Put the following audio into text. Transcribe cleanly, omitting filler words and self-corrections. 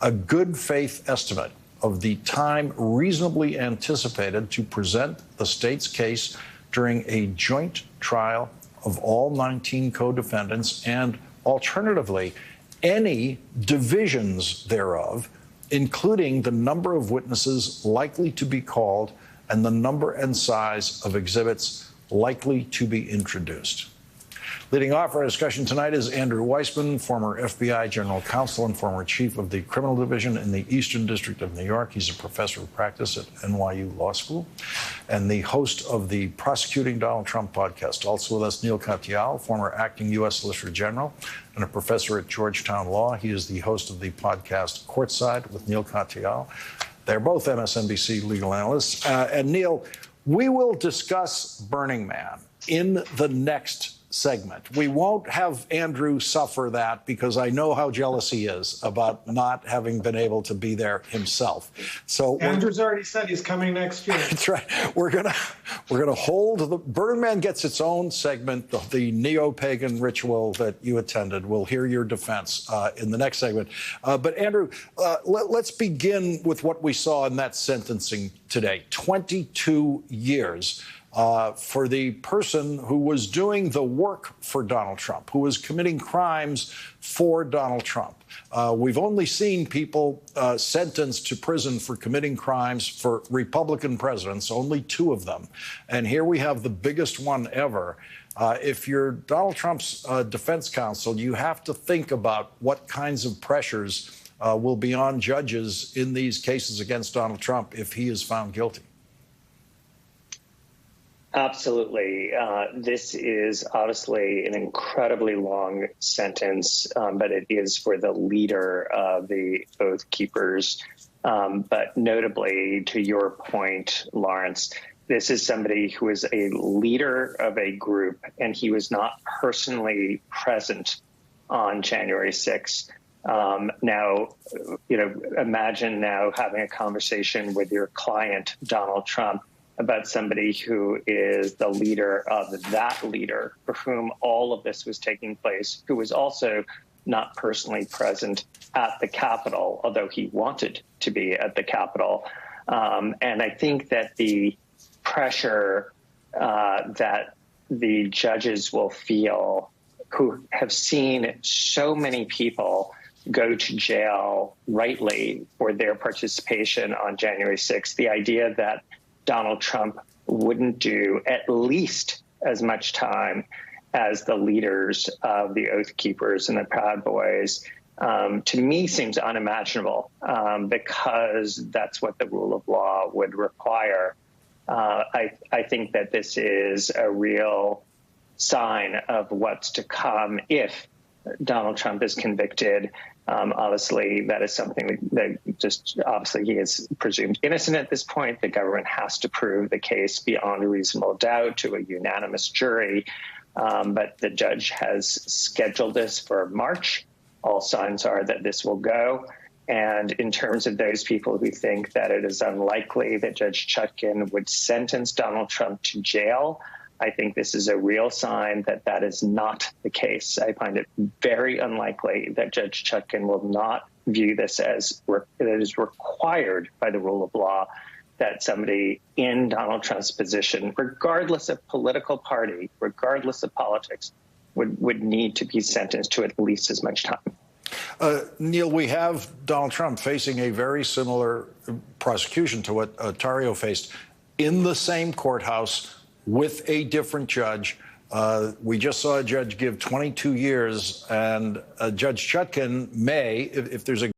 a good faith estimate of the time reasonably anticipated to present the state's case during a joint trial of all 19 co-defendants, and alternatively, any divisions thereof, including the number of witnesses likely to be called and the number and size of exhibits likely to be introduced. Leading off our discussion tonight is Andrew Weissmann, former FBI general counsel and former chief of the criminal division in the Eastern District of New York. He's a professor of practice at NYU Law School and the host of the Prosecuting Donald Trump podcast. Also with us, Neal Katyal, former acting U.S. Solicitor General and a professor at Georgetown Law. He is the host of the podcast Courtside with Neal Katyal. They're both MSNBC legal analysts. And Neal, we will discuss Burning Man in the next segment. We won't have Andrew suffer that because I know how jealous he is about not having been able to be there himself. So Andrew's already said he's coming next year. That's right. We're gonna hold the Burning Man gets its own segment, the neo-pagan ritual that you attended. We'll hear your defense in the next segment. But Andrew, let's begin with what we saw in that sentencing today. 22 years. For the person who was doing the work for Donald Trump, who was committing crimes for Donald Trump. We've only seen people sentenced to prison for committing crimes for Republican presidents, only 2 of them. And here we have the biggest one ever. If you're Donald Trump's defense counsel, you have to think about what kinds of pressures will be on judges in these cases against Donald Trump if he is found guilty. Absolutely. This is obviously an incredibly long sentence, but it is for the leader of the Oath Keepers. But notably, to your point, Lawrence, this is somebody who is a leader of a group, and he was not personally present on January 6th. Now, imagine now having a conversation with your client, Donald Trump, about somebody who is the leader of that leader for whom all of this was taking place, who was also not personally present at the Capitol, although he wanted to be at the Capitol. And I think that the pressure that the judges will feel who have seen so many people go to jail rightly for their participation on January 6th, the idea that Donald Trump wouldn't do at least as much time as the leaders of the Oath Keepers and the Proud Boys, to me seems unimaginable, because that's what the rule of law would require. I think that this is a real sign of what's to come if Donald Trump is convicted. Obviously, that is something that just obviously he is presumed innocent at this point. The government has to prove the case beyond a reasonable doubt to a unanimous jury. But the judge has scheduled this for March. All signs are that this will go. And in terms of those people who think that it is unlikely that Judge Chutkan would sentence Donald Trump to jail, I think this is a real sign that that is not the case. I find it very unlikely that Judge Chutkan will not view this as that it is required by the rule of law that somebody in Donald Trump's position, regardless of political party, regardless of politics, would need to be sentenced to at least as much time. Neal, we have Donald Trump facing a very similar prosecution to what Tarrio faced in the same courthouse with a different judge. We just saw a judge give 22 years, and Judge Chutkan may, if there's a